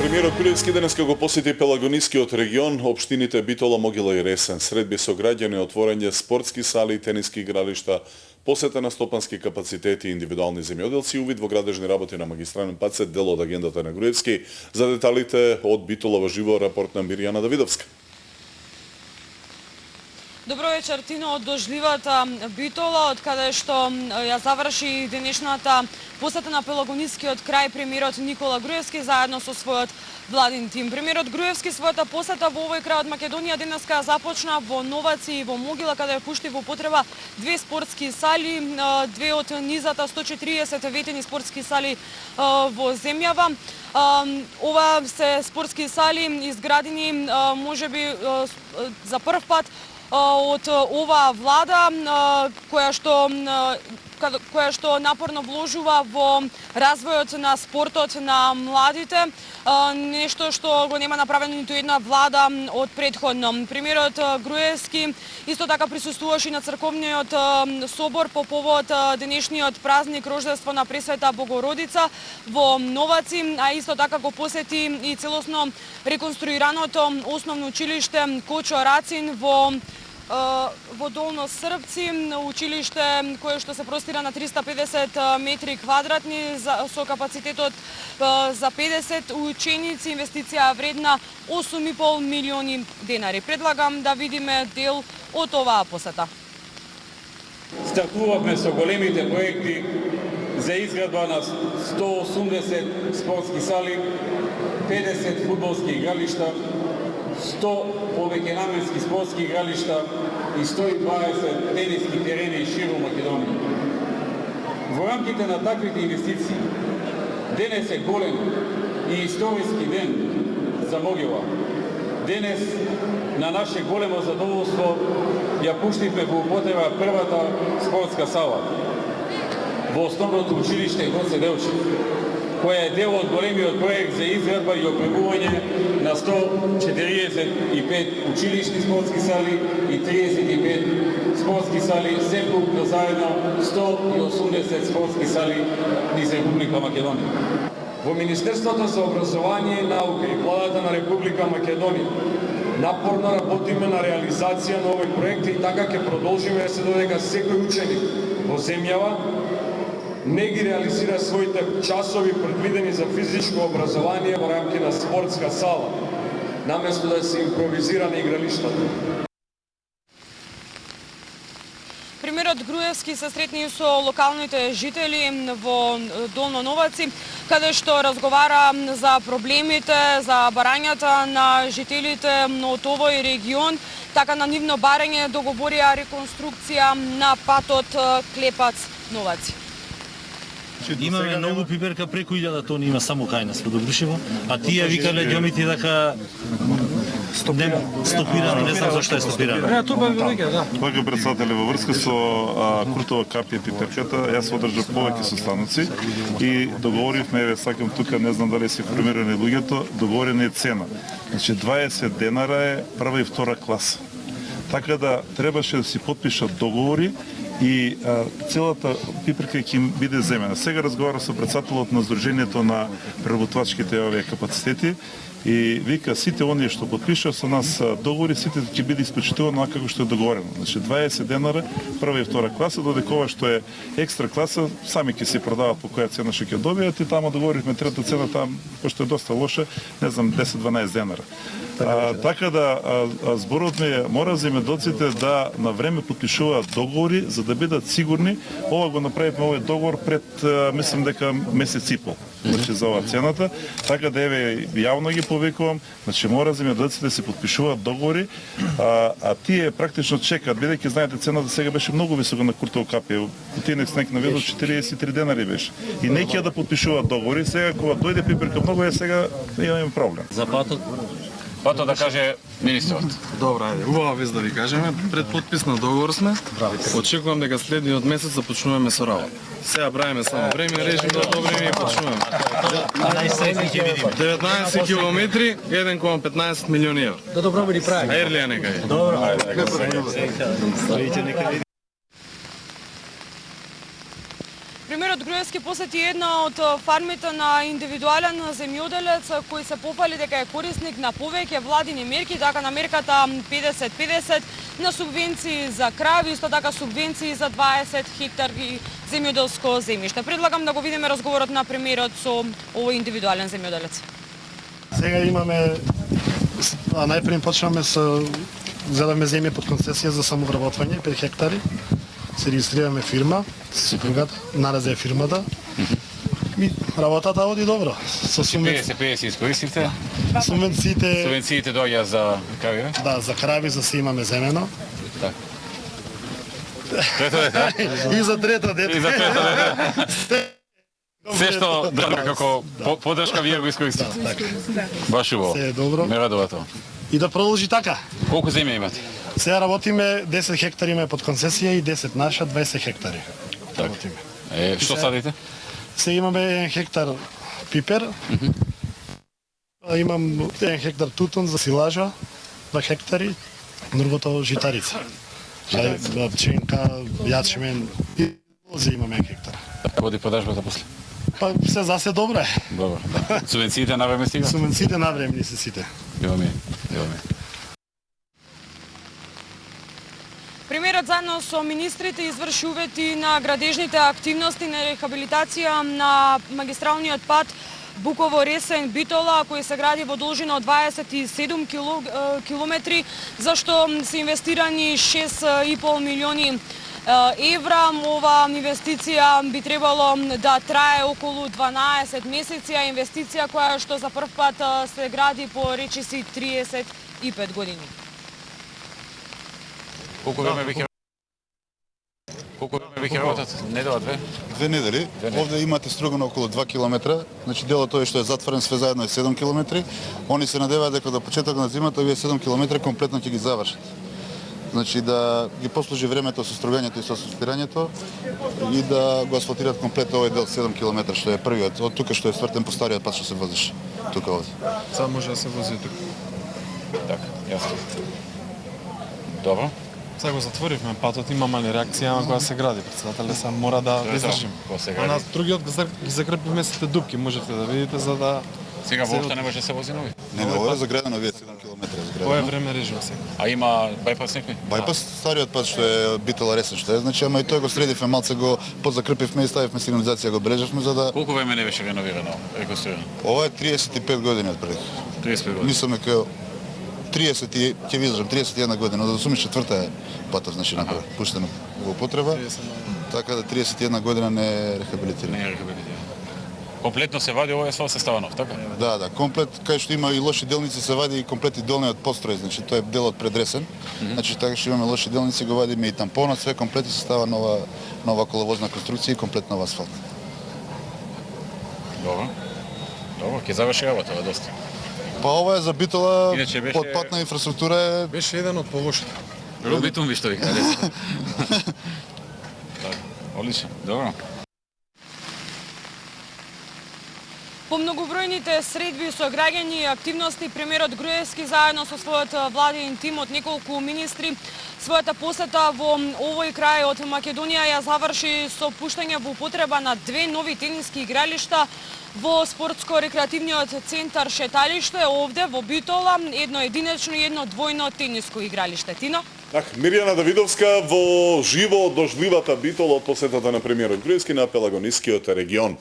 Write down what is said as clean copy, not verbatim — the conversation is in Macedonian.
Премиерот Груевски денеска го посети Пелагонискиот регион, општините Битола, Могила и Ресен. Средби со граѓани отворење спортски сали и тениски игралишта, посета на стопански капацитети и индивидуални земјоделци, увид во градежни работи на магистрален пат се дел од агендата на Груевски. За деталите од Битола во живо рапорт на Мирјана Давидовска. Добро вечер, Тино, од дожливата Битола, од каде што ја заврши денешната посета на Пелагонискиот крај премиерот Никола Груевски заедно со својот владин тим. Премиерот Груевски својата посета во овој крај од Македонија денеска започна во Новаци и во Могила, каде пушти во потреба две спортски сали, две од низата 140 ветени спортски сали во земјава. Ова се спортски сали изградени можеби за прв пат од оваа влада која што напорно вложува во развојот на спортот на младите, нешто што го нема направено ниту една влада од претходно. Премиерот Груевски исто така присуствуваше на црковниот собор по повод денешниот празник рождество на Пресвета Богородица во Новаци, а исто така го посети и целосно реконструираното основно училиште Кочо Рацин во Долно Српци, училиште кое што се простира на 350 метри квадратни со капацитетот за 50 ученици, инвестиција вредна 8,5 милиони денари. Предлагам да видиме дел од оваа посета. Стартувавме со големите проекти за изградба на 180 спортски сали, 50 фудбалски игралишта, 100 повеќенаменски спортски игралишта и 120 тениски терени широм Македонија. Во рамките на таквите инвестиции, денес е голем и историски ден за Могила. Денес, на наше големо задоволство, ја пуштивме во употреба првата спортска сала во основното училиште Гоце Делчев, која е дел од големиот проект за изградба и опремување на 145 училишни спортски сали и 35 спортски сали, секупно заедно 180 спортски сали низ Република Македонија. Во Министерството за образование и наука и владата на Република Македонија напорно работиме на реализација на овој проект и така ќе продолжиме се додека секој ученик во земјава не ги реализира своите часови предвидени за физичко образование во рамки на спортска сала, наместо да се импровизира на игралиштата. Премиерот Груевски се сретни со локалните жители во Долно Новаци, каде што разговара за проблемите, за барањата на жителите од овој регион, така на нивно барање договорија реконструкција на патот Клепац-Новаци. Имаме многу пиперка, преку 1000 тони има само кај нас во Добрушево, а тие викале ѓомити дека стопирано, не знам зашто е стопирано. Благодарам председателе, во врска со крутова капија пиперката, јас одржав повеќе состаноци и договоривме, еве сакам тука, не знам дали се информирани луѓето, договорена е цена. Значи 20 денара е прва и втора класа. Така да требаше да си подпишат договори и целата пиперка ќе биде земена. Сега разговара со председателот на Сдруженијето на преработвачките овие капацитети и вика сите оние што подпишаа со нас договори, сите ќе биде исклучително онака како што е договорено. Значи 20 денара прва и втора класа, додека ова што е екстра класа сами ќе се продават по која цена што ќе добијат и тamo договоривме трета цена там што е доста лоша, не знам 10-12 денара. Така да зборот ми мора земјоделците да на време подпишуваат договори за да бидат сигурни. Ова го направивме овој договор пред мислам дека месец и пол. Значи за оваа цената, така да еве јавно ги повикувам, значи мора земјоделците да се подпишуваат договори, а тие практично чекаат, бидејќи знаете цената сега беше многу висока на куртово капија. Тинекс нек наведо 43 денари беше. И неќија да подпишуваат договори, сега кога дојде пиперка многу е сега имаме проблем. За патот Пато да каже министерот. Добра, убава вест да ви кажеме, пред подпис на договор сме. Очекувам дека следниот месец започнуваме со работа. Сега правиме само време, режим да одобриме и почнуваме. 19 километри, 1,15 милиони евра. Да добро ви прави. Ерлија нека е. Добро. премиерот Груевски посети една од фармите на индивидуален земјоделец кој се попали дека е корисник на повеќе владини мерки, така на мерката 50-50 на субвенции за крави, исто така субвенции за 20 хектари земјоделско земјиште. Предлагам да го видиме разговорот на премиерот со овој индивидуален земјоделец. Сега имаме, најпред почнаме со зелеме земје под концесија за самообработвање 5 хектари. Се регистрираме фирма, супругата, наразе фирмата. И работата оди добро. Со 50-50 искористите? Субвенциите доаѓа за крави? Да, за крави, за се имаме земено. Да. Трето дете? И за трето дете. Се што како поддршка вие го искористите. Баш убаво. Се е добро. Ме радува тоа. И да продолжи така. Колку земја имате? Сега работиме 10 хектари имаме под концесија и 10 наша, 20 хектари. Работиме. Што садите? Се имаме 1 хектар пипер. Имам 1 хектар тутун за силажа, 2 хектари, другото житарица. Пченка, јачмен и лози имаме 1 хектар. Води продажбата после? Па се за се добро е. Добро, да. Субвенциите на време стига? Субвенциите на време се сите. Имаме. Премиерот заедно со министрите изврши увети на градежните активности на рехабилитација на магистралниот пат Буково-Ресен-Битола, кој се гради во должина од 27 километри, за што се инвестирани 6,5 милиони евра. Ова инвестиција би требало да трае околу 12 месеци, а инвестиција која што за прв пат се гради по речиси 35 години. Колку време веќе работат? Недела, две? 2 недели. Овде имате стругано околу 2 километра. Значи делот тој што е затворен све заедно е 7 километри. Они се надеваат дека до почетокот на зимата овие 7 километри комплетно ќе ги завршат. Значи да ги послужи времето со стругањето и со суспирањето и да го асфалтираат комплетно овој дел 7 километра што е првиот од тука што е свртен по стариот пат што се возиш тука овде. Само може да се вози тука. Така, јасно. Добро. Сега го затворивме патот, има мали реакција, ама кога се гради, председателе, се мора да извршим. А на другиот ги закрепивме сите дупки, можете да видите за да Сега воопшто не може да се вози нови. Не, ова е заградено овие 7 километри заградено. Ова е време режим сега. А има бајпас некој? Бајпас стариот пат што е Битола Ресен што е, значи ама и тој го средивме малце, го подзакрпивме и ставивме сигнализација, го бележевме за да. Колку време не беше реновирано, реконструирано? Ова е 35 години отпред. 35 години. Мислам дека 30 и ќе ви издржам 31 година, од 84-та е патот значи направен, пуштен во употреба. Така да 31 година не е рехабилитиран. Не е рехабилитиран. Комплетно се вади овој асфалт се става нов, така? Да, комплет, кај што има и лоши делници се вади и комплет и долниот построј, значи тоа е делот предресен. Значи така што имаме лоши делници го вадиме и тампонот, све комплети се става нова коловозна конструкција и комплет нов асфалт. Добро, ќе заврши работа, доста. Па ова е за Битола, беше... под патна инфраструктура беше еден од полошите. Рубитум ви што вика, одлично, добро. По многобројните средби со граѓани и активности, премиерот Груевски заедно со својот владин тим од неколку министри својата посета во овој крај од Македонија ја заврши со пуштање во употреба на 2 нови тениски игралишта во спортско-рекреативниот центар Шеталиште овде во Битола, едно единечно и едно двојно тениско игралиште. Тино? Мирјана Давидовска во живо од дождливата Битола од посетата на премиерот Груевски на Пелагонискиот регион.